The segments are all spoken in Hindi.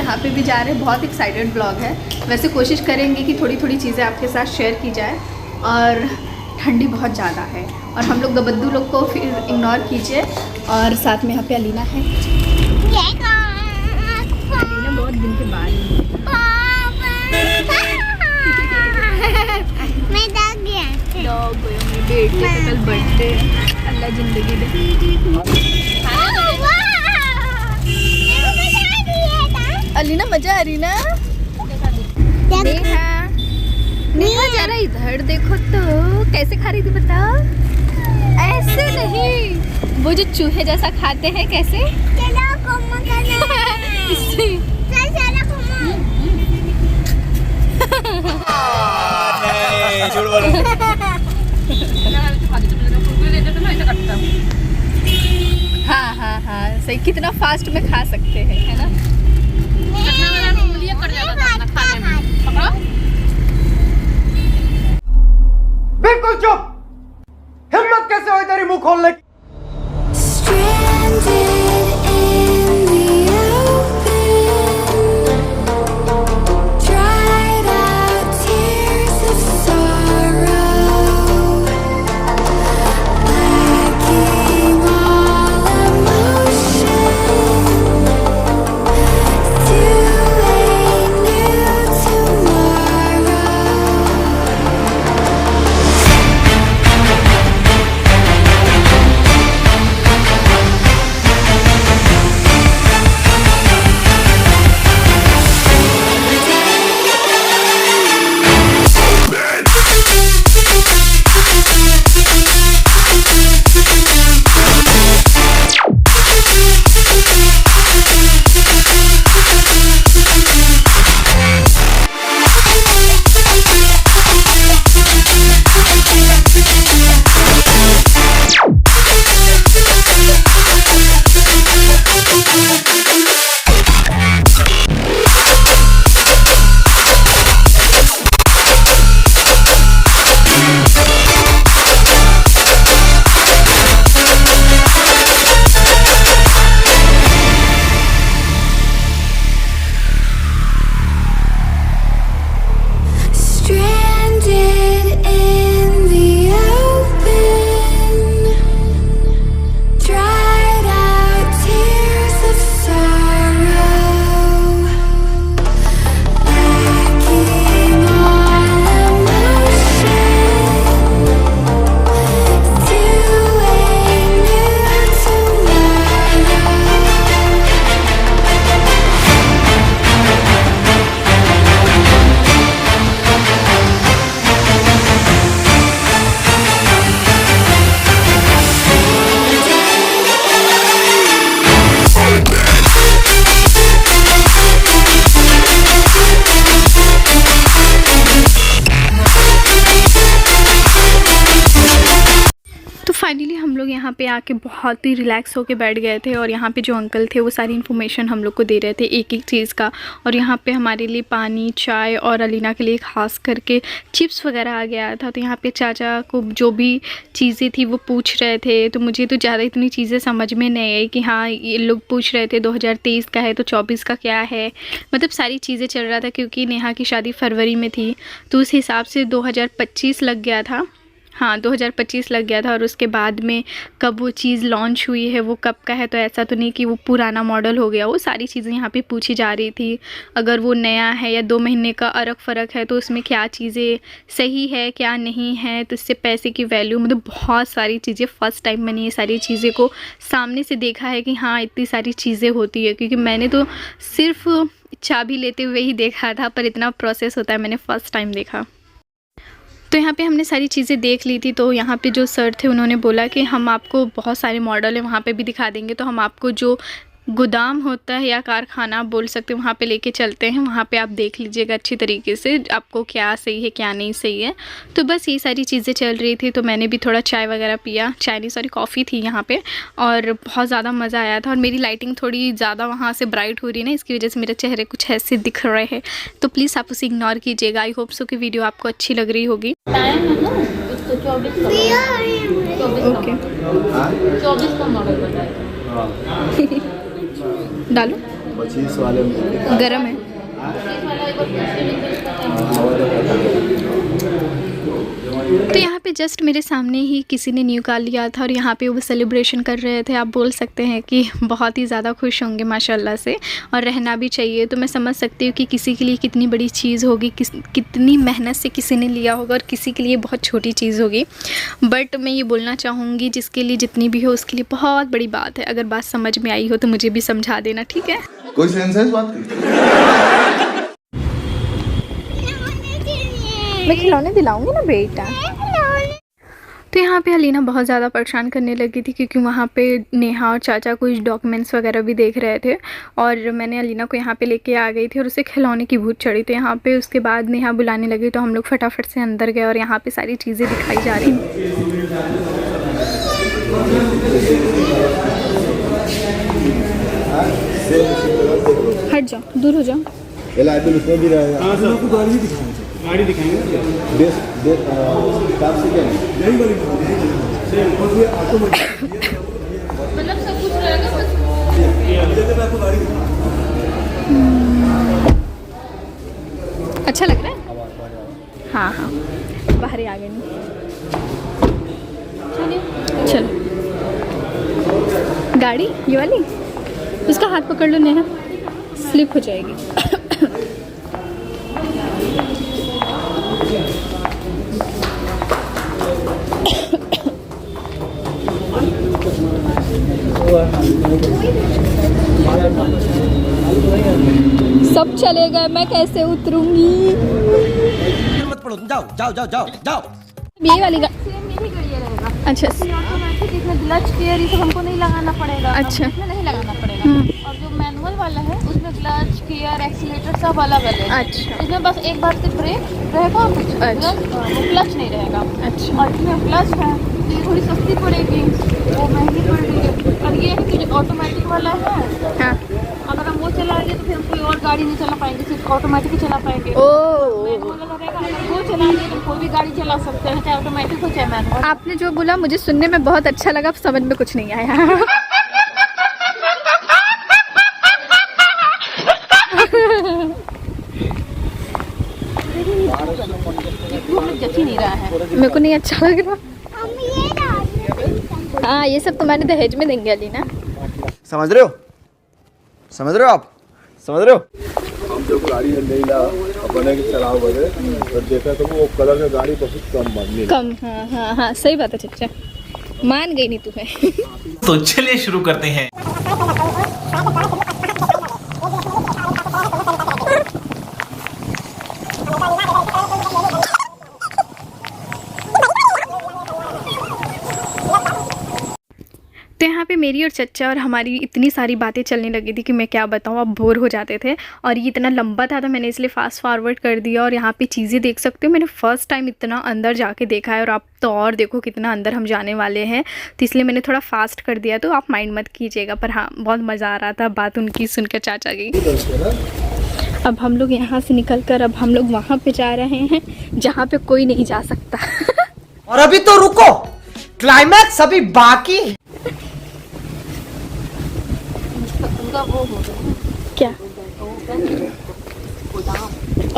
यहाँ पे भी जा रहे हैं। बहुत एक्साइटेड ब्लॉग है। वैसे कोशिश करेंगे कि थोड़ी थोड़ी चीज़ें आपके साथ शेयर की जाए। और ठंडी बहुत ज़्यादा है और हम लोग गबद्दू लोग को फिर इग्नोर कीजिए। और साथ में यहाँ पे अलीना है। अलीना बहुत दिन के बाद बेटे का कल बर्थडे। अल्लाह जिंदगी दे। अलीना मजा आ रही ना? नेहा जरा इधर देखो तो कैसे खा रही थी बताओ। ऐसे नहीं, वो जो चूहे जैसा खाते हैं कैसे। हाँ हाँ हाँ सही। कितना फास्ट में खा सकते हैं, है ना? बिल्कुल चुप। हिम्मत कैसे हुई तेरी मुंह खोलने की? फाइनली हम लोग यहाँ पे आके बहुत ही रिलैक्स होके बैठ गए थे। और यहाँ पे जो अंकल थे वो सारी इन्फॉर्मेशन हम लोग को दे रहे थे एक एक चीज़ का। और यहाँ पे हमारे लिए पानी, चाय और अलीना के लिए खास करके चिप्स वगैरह आ गया था। तो यहाँ पे चाचा को जो भी चीज़ें थी वो पूछ रहे थे। तो मुझे तो ज़्यादा इतनी चीज़ें समझ में नहीं आई कि हाँ ये लोग पूछ रहे थे 2023 का है तो 24 का क्या है। मतलब सारी चीज़ें चल रहा था क्योंकि नेहा की शादी फरवरी में थी तो उस हिसाब से 2025 लग गया था। हाँ 2025 लग गया था। और उसके बाद में कब वो चीज़ लॉन्च हुई है, वो कब का है, तो ऐसा तो नहीं कि वो पुराना मॉडल हो गया। वो सारी चीज़ें यहाँ पे पूछी जा रही थी। अगर वो नया है या 2 महीने का फ़र्क है तो उसमें क्या चीज़ें सही है क्या नहीं है, तो इससे पैसे की वैल्यू, मतलब बहुत सारी चीज़ें। फ़र्स्ट टाइम मैंने ये सारी चीज़ें को सामने से देखा है कि हाँ इतनी सारी चीज़ें होती है। क्योंकि मैंने तो सिर्फ चाबी लेते हुए ही देखा था, पर इतना प्रोसेस होता है मैंने फ़र्स्ट टाइम देखा। तो यहाँ पे हमने सारी चीज़ें देख ली थी। तो यहाँ पे जो सर थे उन्होंने बोला कि हम आपको बहुत सारे मॉडल है वहाँ पे भी दिखा देंगे। तो हम आपको जो गोदाम होता है या कारखाना बोल सकते हैं वहाँ पे लेके चलते हैं। वहाँ पे आप देख लीजिएगा अच्छी तरीके से आपको क्या सही है क्या नहीं सही है। तो बस ये सारी चीज़ें चल रही थी। तो मैंने भी थोड़ा चाय वगैरह पिया, चाय नहीं सॉरी कॉफ़ी थी यहाँ पे, और बहुत ज़्यादा मज़ा आया था। और मेरी लाइटिंग थोड़ी ज़्यादा वहाँ से ब्राइट हो रही है ना, इसकी वजह से मेरे चेहरे कुछ ऐसे दिख रहे हैं। तो प्लीज़ आप उसे इग्नोर कीजिएगा। आई होप सो कि वीडियो आपको अच्छी लग रही होगी। ओके 24 का मॉडल बताया। डालो 25 वाले गरम है। तो यहाँ पे जस्ट मेरे सामने ही किसी ने न्यू कार लिया था और यहाँ पे वो सेलिब्रेशन कर रहे थे। आप बोल सकते हैं कि बहुत ही ज़्यादा खुश होंगे माशाल्लाह से, और रहना भी चाहिए। तो मैं समझ सकती हूँ कि किसी के लिए कितनी बड़ी चीज़ होगी, कितनी मेहनत से किसी ने लिया होगा, और किसी के लिए बहुत छोटी चीज़ होगी। बट मैं ये बोलना चाहूँगी, जिसके लिए जितनी भी हो उसके लिए बहुत बड़ी बात है। अगर बात समझ में आई हो तो मुझे भी समझा देना, ठीक है? कोई सेंस है इस बात की? मैं खिलौने दिलाऊंगी ना बेटा। तो यहाँ पे अलीना बहुत ज़्यादा परेशान करने लगी थी, क्योंकि वहाँ पे नेहा और चाचा कुछ डॉक्यूमेंट्स वगैरह भी देख रहे थे, और मैंने अलीना को यहाँ पे लेके आ गई थी और उसे खिलौने की भूत चढ़ी। तो यहाँ पे उसके बाद नेहा बुलाने लगी, तो हम लोग फटाफट से अंदर गए और यहाँ पे सारी चीज़ें दिखाई जा रही। हट जाओ, दूर हो जाओ। उसमें भी रहेगा। गाड़ी दिखाएंगे मतलब सब कुछ रहेगा बस। अच्छा लग रहा है? हाँ हाँ, बाहर ही आ गए। चलो गाड़ी ये वाली, उसका हाथ पकड़ लो नेहा, स्लिप हो जाएगी। सब चले गए, मैं कैसे उतरूंगी? मत पड़ो, जाओ जाओ जाओ जाओ जाओ। ये वाली सेम यही गाड़ी रहेगा। अच्छा ऑटोमेटिक, इसमें क्लच गियर ये सब हमको नहीं लगाना पड़ेगा। अच्छा। इसमें नहीं लगाना पड़ेगा। और जो मैनुअल वाला है उसमें क्लच गियर एक्सीलेटर सब अलग अलग है। अच्छा। इसमें बस एक बार से ब्रेक रहेगा, कुछ अच्छा। वो क्लच नहीं रहेगा। अच्छा। और इसमें क्लच है तो ये थोड़ी सस्ती पड़ेगी, वो महंगी पड़ रही है। और ये है कि जो ऑटोमेटिक वाला है, हाँ। अगर हम वो चलाएंगे तो फिर हम कोई और गाड़ी नहीं चला पाएंगे, सिर्फ ऑटोमेटिक ही चला पाएंगे। ओ, मैनुअल वाला रहेगा, अगर वो चलाएंगे तो कोई भी गाड़ी चला सकते हैं, चाहे ऑटोमेटिक हो चाहे मैनुअल। आपने जो बोला मुझे सुनने में बहुत अच्छा लगा, समझ में कुछ नहीं आया। जच ही नहीं रहा है। मेरे को नहीं अच्छा लग रहा। हाँ, ये सब तुम्हारे दहेज में देंगे अलीना। समझ रहे हो? समझ रहे हो आप? समझ रहे हो? हम जब गाड़ी नहीं ला अपने के चलाओ बजे तो देखा तो वो कलर का गाड़ी बहुत कम मांगनी कम। हाँ हाँ हाँ, सही बात है चचा, मान गई नहीं तुम्हें। तो चलिए शुरू करते हैं। तो यहाँ पे मेरी और चचा और हमारी इतनी सारी बातें चलने लगी थी कि मैं क्या बताऊँ, आप बोर हो जाते थे। और ये इतना लंबा था तो मैंने इसलिए फ़ास्ट फॉरवर्ड कर दिया। और यहाँ पे चीज़ें देख सकते हो, मैंने फ़र्स्ट टाइम इतना अंदर जाके देखा है, और आप तो और देखो कितना अंदर हम जाने वाले हैं, तो इसलिए मैंने थोड़ा फास्ट कर दिया। तो आप माइंड मत कीजिएगा, पर हाँ बहुत मज़ा आ रहा था बात उनकी सुनकर चाचा की। अब हम लोग यहाँ से निकल कर अब हम लोग वहाँ पर जा रहे हैं जहाँ पर कोई नहीं जा सकता। और अभी तो रुको, क्लाइमैक्स अभी बाकी। वो हो क्या?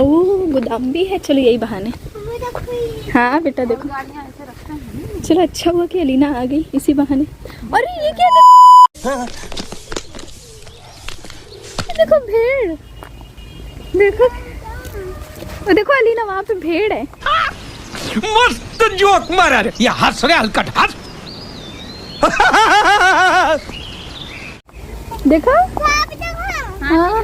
ओह, गोदाम भी है। चलो यही बहाने। हाँ बेटा देखो, गाड़ियाँ ऐसे रखते हैं। चलो अच्छा हुआ कि अलीना आ गई इसी बहाने। अरे ये क्या देखो भेड़, देखो देखो अलीना, वहाँ पे भेड़ है। मस्त जोक मारा रे, ये हंस रहे हलकट हंस। देखो हाँ।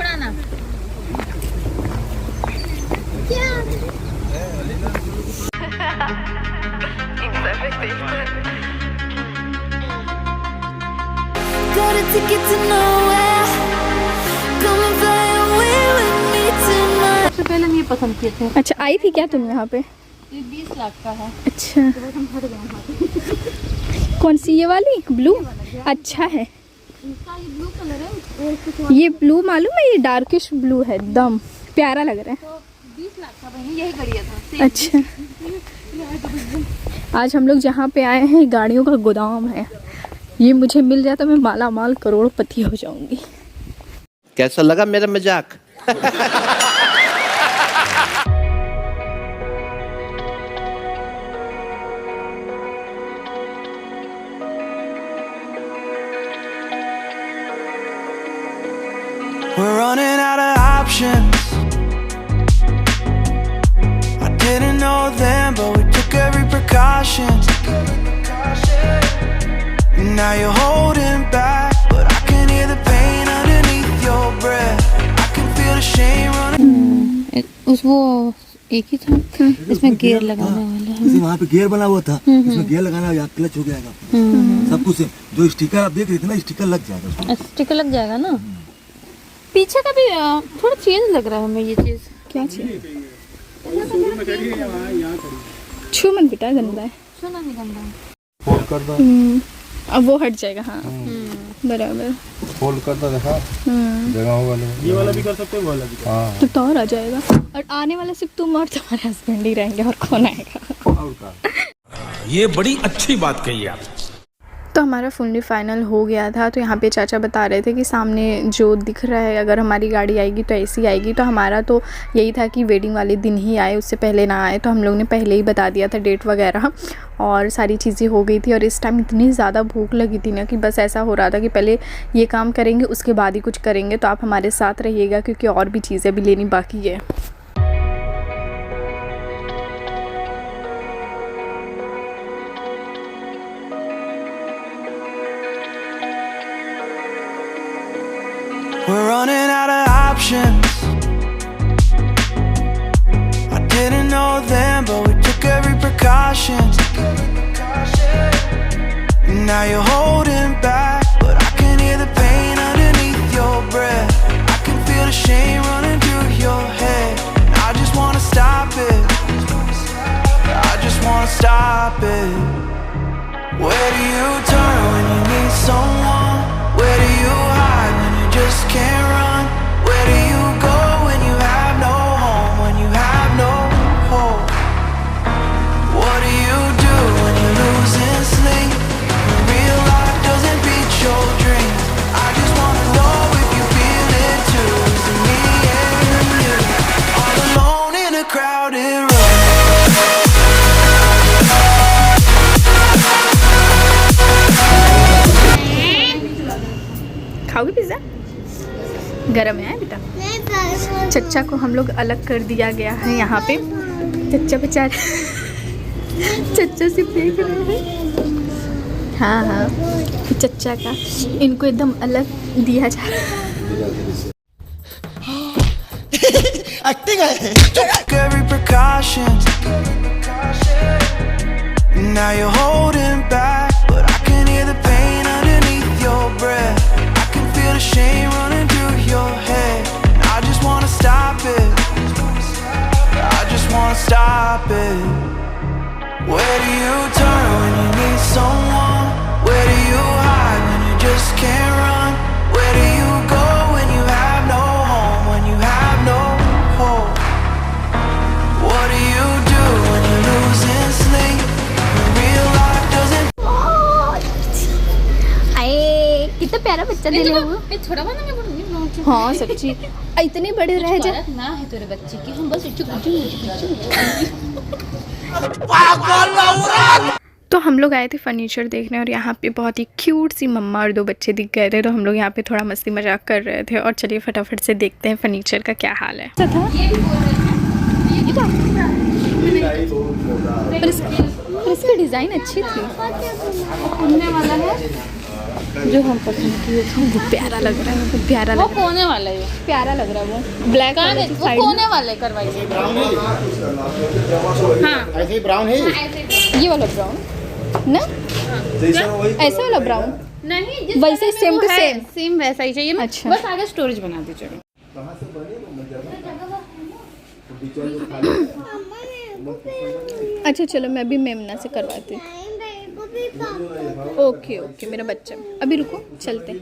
Got a ticket to nowhere. Come and fly away with me tonight. सबसे पहले हम ये पसंद किए थे। अच्छा, आई थी क्या तुम यहाँ पे? ये 20 लाख का है। अच्छा, कौन सी ये वाली ब्लू? अच्छा है, इसका ये ब्लू कलर है। ये ब्लू मालूम है, ये डार्किश ब्लू है, एकदम प्यारा लग रहा है। तो 20 लाख का बहन यही गाड़िया था। अच्छा, आज हम लोग जहाँ पे आए हैं गाड़ियों का गोदाम है। ये मुझे मिल जाता मैं माला माल करोड़पति हो जाऊंगी। कैसा लगा मेरा मजाक? We're running out of options. I didn't know them, but we took every precaution. Now you're holding back, but I can hear the pain underneath your breath. I can feel the shame running. उस वो एक ही था, इसमें गियर लगाने वाला है। वहाँ पे गियर बना हुआ था, इसमें गियर लगाना या क्लच हो जाएगा, सब कुछ जो स्टिकर आप देख रहे थे ना, स्टिकर लग जाएगा। स्टिकर लग जाएगा ना। पीछे का भी थोड़ा चेंज लग रहा है हमें ये चीज। क्या चीज? छू मत बेटा, गंदा है। सुना नहीं गंदा। फोल्ड कर दो। अब वो हट जाएगा। हाँ बराबर। फोल्ड कर दो, देखा जगह होगा। ये वाला भी कर सकते हो, वाला भी। हाँ तो और आ जाएगा। और आने वाला सिर्फ तुम और तुम्हारे हस्बैंड ही रहेंगे, और कौन आएगा? और का ये बड़ी अच्छी बात कही आप। तो हमारा फुल्ली फाइनल हो गया था। तो यहाँ पे चाचा बता रहे थे कि सामने जो दिख रहा है, अगर हमारी गाड़ी आएगी तो ऐसी आएगी। तो हमारा तो यही था कि वेडिंग वाले दिन ही आए, उससे पहले ना आए। तो हम लोग ने पहले ही बता दिया था डेट वगैरह, और सारी चीज़ें हो गई थी। और इस टाइम इतनी ज़्यादा भूख लगी थी ना कि बस ऐसा हो रहा था कि पहले ये काम करेंगे, उसके बाद ही कुछ करेंगे। तो आप हमारे साथ रहिएगा, क्योंकि और भी चीज़ें अभी लेनी बाकी है। We're running out of options. I didn't know them, but we took every precaution. Now you're holding back, but I can hear the pain underneath your breath. I can feel the shame running through your head. I just wanna stop it. I just wanna stop it. Where do you turn when you need someone? Where do you hide when you just can't run? Where do you go when you have no home? When you have no hope? What do you do when you're losing sleep? When real life doesn't beat your dreams. I just wanna know if you feel it too. Is it me and you? All alone in a crowded room. खाओगे पिज़्ज़ा? गरम है बेटा। चच्चा को हम लोग अलग कर दिया गया है यहाँ पे। चच्चा बेचारे चच्चा से देख रहे हैं। हाँ हाँ, चच्चा का इनको एकदम अलग दिया जा रहा है। Took every precaution. Now you're holding back, but I can hear the pain underneath your breath. I can feel the shame running through your head. I just wanna stop it. I just wanna stop it. Where do you turn when you need someone? Where do you hide when you just can't run? Where do you go when you have no home? When you have no hope? What do you do when you're losing sleep? When real life doesn't. आए कितना प्यारा बच्चा दे ले वो। ये छोटा वाला मैं बोलूंगी। हाँ सच्ची, इतने बड़े रह जा। ना है तेरे बच्चे की, हम बस चुप तो हम लोग आए थे फर्नीचर देखने, और यहाँ पे बहुत ही क्यूट सी मम्मा और 2 बच्चे दिख गए थे। तो हम लोग यहाँ पे थोड़ा मस्ती मजाक कर रहे थे। और चलिए फटाफट से देखते हैं फर्नीचर का क्या हाल है। पर इसकी डिज़ाइन अच्छी थी। कोने वाला है जो हम पसंद किए थे। वो प्यारा लग रहा है, वो प्यारा वो लग रहा है, कोने वाला है। प्यारा लग रहा है वो। ब्लैक कहाँ है? वो कोने वाले करवाइए। हाँ ऐसे ही ब्राउन है ये वाला ब्राउन ना, ऐसा वाला ब्राउन नहीं, वैसे सेम टू सेम। सेम वैसा ही चाहिए। अच्छा। बस आगे स्टोरेज बना दीजिए। अच्छा चलो, मैं भी मेमना से करवाती हूँ। ओके ओके मेरा बच्चा, अभी रुको चलते हैं।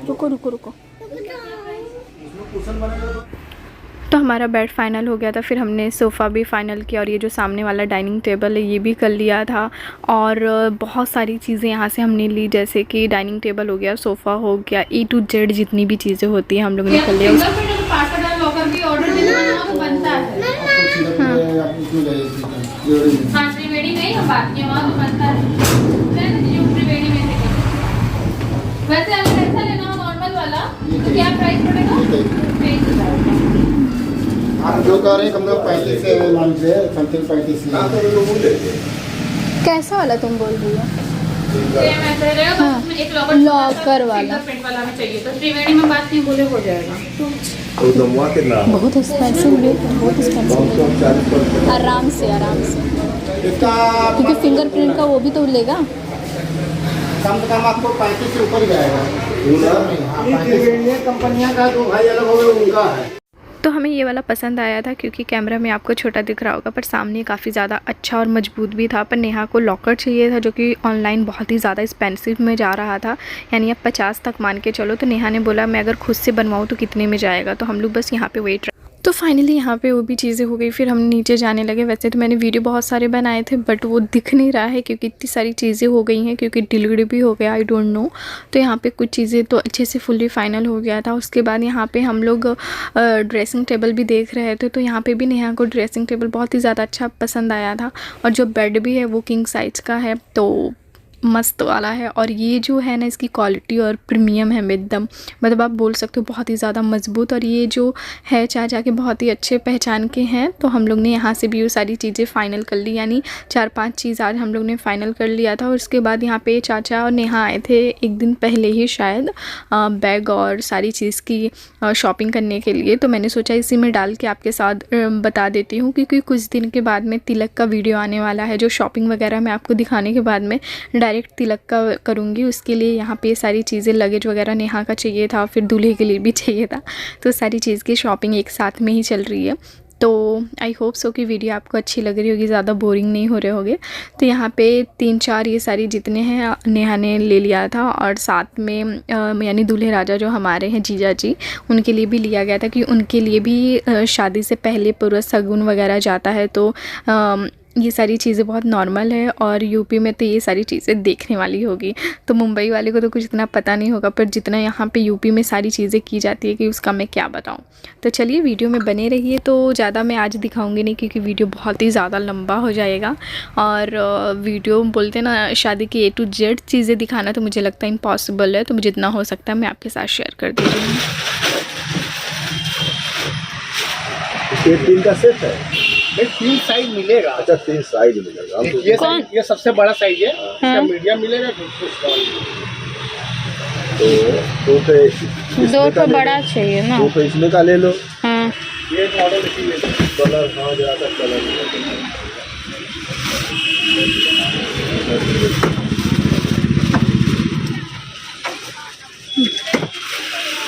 रुको रुको रुको। तो हमारा बेड फाइनल हो गया था, फिर हमने सोफ़ा भी फाइनल किया और ये जो सामने वाला डाइनिंग टेबल है ये भी कर लिया था। और बहुत सारी चीज़ें यहाँ से हमने ली, जैसे कि डाइनिंग टेबल हो गया, सोफ़ा हो गया, A to Z जितनी भी चीज़ें होती हैं हम लोगों ने कर लिया। लॉकर भी ऑर्डर देना तो बनता है। हाँ त्रिवेणी नहीं, हम बात किए वहाँ तो बनता है। त्रिवेणी में से वैसे अगर ऐसा लेना हो नॉर्मल वाला तो क्या प्राइस पड़ेगा? आप जो कह रहे हैं कम से कम 35 से मान से समथिंग 35 कैसा वाला तुम बोल रही हो? सेम ऐसा रहेगा, बस उसमें एक लॉकर वाला प्रिंट वाला में चाहिए तो त्रिवेणी में बात नहीं बोले हो जाएगा। तो दमवा कितना बहुत एक्सपेंसिव है, बहुत एक्सपेंसिव है। आराम से इसका क्योंकि फिंगरप्रिंट का वो भी तो लेगा। कम से कम आपको 35 से ऊपर जाएगा। कंपनियां का जो भाई अलग हो गए उनका है। तो हमें ये वाला पसंद आया था क्योंकि कैमरा में आपको छोटा दिख रहा होगा, पर सामने काफ़ी ज़्यादा अच्छा और मजबूत भी था। पर नेहा को लॉकर चाहिए था जो कि ऑनलाइन बहुत ही ज़्यादा एक्सपेंसिव में जा रहा था, यानी अब 50 तक मान के चलो। तो नेहा ने बोला मैं अगर खुद से बनवाऊँ तो कितने में जाएगा, तो हम लोग बस यहाँ पे वेट। तो फाइनली यहाँ पे वो भी चीज़ें हो गई, फिर हम नीचे जाने लगे। वैसे तो मैंने वीडियो बहुत सारे बनाए थे बट वो दिख नहीं रहा है क्योंकि इतनी सारी चीज़ें हो गई हैं, क्योंकि डिलीवरी भी हो गया, आई डोंट नो। तो यहाँ पे कुछ चीज़ें तो अच्छे से फुल्ली फाइनल हो गया था। उसके बाद यहाँ पे हम लोग ड्रेसिंग टेबल भी देख रहे थे, तो यहाँ पे भी नेहा को ड्रेसिंग टेबल बहुत ही ज़्यादा अच्छा पसंद आया था। और जो बेड भी है वो किंग साइज़ का है, तो मस्त वाला है। और ये जो है ना इसकी क्वालिटी और प्रीमियम है एकदम, मतलब आप बोल सकते हो बहुत ही ज़्यादा मजबूत। और ये जो है चाचा के बहुत ही अच्छे पहचान के हैं, तो हम लोग ने यहाँ से भी वो सारी चीज़ें फ़ाइनल कर ली, यानी 4-5 चीज़ आज हम लोग ने फ़ाइनल कर लिया था। और उसके बाद यहाँ पे चाचा और नेहा आए थे एक दिन पहले ही शायद बैग और सारी चीज़ की शॉपिंग करने के लिए। तो मैंने सोचा इसी में डाल के आपके साथ बता देती हूँ, क्योंकि कुछ दिन के बाद में तिलक का वीडियो आने वाला है, जो शॉपिंग वगैरह मैं आपको दिखाने के बाद में डायरेक्ट तिलक का करूँगी। उसके लिए यहाँ पे सारी चीज़ें, लगेज वगैरह नेहा का चाहिए था, फिर दूल्हे के लिए भी चाहिए था, तो सारी चीज़ की शॉपिंग एक साथ में ही चल रही है। तो आई होप सो कि वीडियो आपको अच्छी लग रही होगी, ज़्यादा बोरिंग नहीं हो रहे होगे। तो यहाँ पे 3-4 ये सारी जितने हैं नेहा ने ले लिया था, और साथ में यानी दूल्हे राजा जो हमारे हैं जीजा जी, उनके लिए भी लिया गया था कि उनके लिए भी शादी से पहले पूरा शगुन वगैरह जाता है। तो ये सारी चीज़ें बहुत नॉर्मल है, और यूपी में तो ये सारी चीज़ें देखने वाली होगी। तो मुंबई वाले को तो कुछ इतना पता नहीं होगा, पर जितना यहाँ पे यूपी में सारी चीज़ें की जाती है कि उसका मैं क्या बताऊँ। तो चलिए वीडियो में बने रहिए। तो ज़्यादा मैं आज दिखाऊंगी नहीं क्योंकि वीडियो बहुत ही ज़्यादा लंबा हो जाएगा, और वीडियो बोलते ना शादी की A to Z चीज़ें दिखाना तो मुझे लगता है इम्पॉसिबल है। तो मुझे जितना हो सकता है मैं आपके साथ शेयर कर दे रही हूँ। ये 3 का सेट है। 3 साइज मिलेगा। अच्छा 3 साइज मिलेगा। ये सबसे बड़ा साइज है। इसका मीडियम मिलेगा, तो 2 तो बड़ा चाहिए ना, 2 तो इसमें का ले लो। हाँ ये मॉडल इसी कलर हाँ ज़्यादा कलर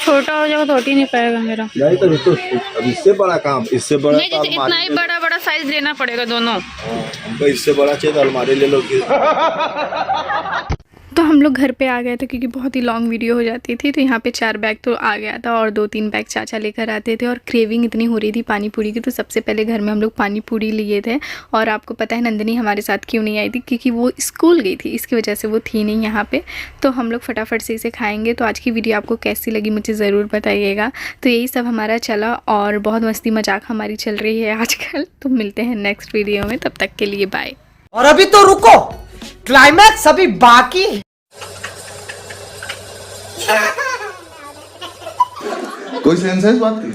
छोटा हो जाएगा तो हट ही नहीं पाएगा मेरा। नहीं तो अब इससे बड़ा काम, इससे बड़ा नहीं जैसे इतना ही बड़ा साइज लेना पड़ेगा दोनों। हमको इससे बड़ा चाहिए तो अलमारी ले लो। तो हम लोग घर पे आ गए थे क्योंकि बहुत ही लॉन्ग वीडियो हो जाती थी। तो यहाँ पे 4 बैग तो आ गया था, और 2-3 बैग चाचा लेकर आते थे। और क्रेविंग इतनी हो रही थी पानी पूरी की, तो सबसे पहले घर में हम लोग पानी पूरी लिए थे। और आपको पता है नंदिनी हमारे साथ क्यों नहीं आई थी, क्योंकि वो स्कूल गई थी, इसकी वजह से वो थी नहीं यहाँ पे। तो हम लोग फटाफट से इसे खाएँगे। तो आज की वीडियो आपको कैसी लगी मुझे ज़रूर बताइएगा। तो यही सब हमारा चला, और बहुत मस्ती मजाक हमारी चल रही है आजकल। तो मिलते हैं नेक्स्ट वीडियो में, तब तक के लिए बाय। और अभी तो रुको, क्लाइमैक्स अभी बाकी। कोई सेंस है इस बात की?